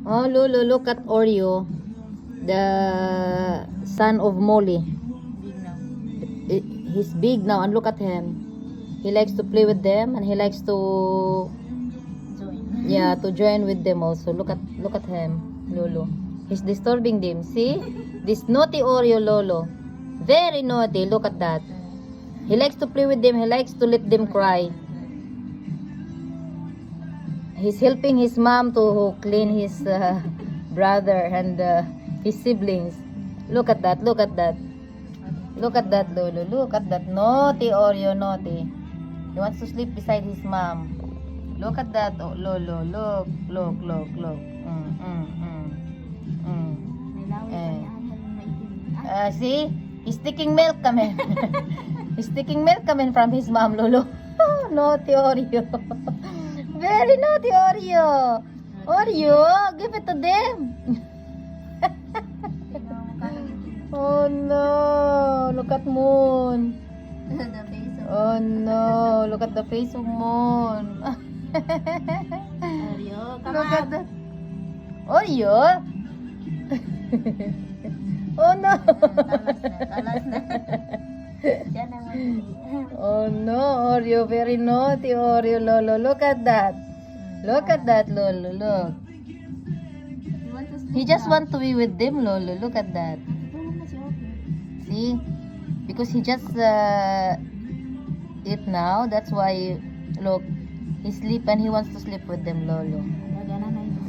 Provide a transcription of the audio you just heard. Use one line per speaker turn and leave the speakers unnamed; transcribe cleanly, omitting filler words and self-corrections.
Oh, Lolo, look at Oreo, the son of Molly.
Big now.
He's big now, and look at him. He likes to play with them, and he likes to,
Join.
yeah, to join with them also. Look at him, Lolo. He's disturbing them. See, this naughty Oreo, Lolo. Very naughty. Look at that. He likes to play with them. He likes to let them cry. He's helping his mom to clean his brother and his siblings. Look at that. Look at that. Look at that, Lolo. Look at that. Naughty Oreo, naughty. He wants to sleep beside his mom. Look at that, oh, Lolo. Look, look, look, look.
Nilawin pa
Eh.
niya ang maitim.
See? He's taking milk coming. He's taking milk coming from his mom, Lolo. Naughty Oreo. Very naughty Oreo. Oreo, give it to them. Oh no, look at Moon.
The face of
Oh no, look at the face of Moon.
Oreo. Come
Look at
on.
that. Oreo? Oh no.
Talas na. Siya na
Oh no, Oreo, very naughty Oreo, Lolo. Look at that. Look at that, Lolo. Look.
You want to sleep
He just
now?
want to be with them, Lolo. Look at that.
Tulog na si Oreo.
See? Because he just eat now. That's why, look, he sleep and he wants to sleep with them, Lolo.
Gagana na yun.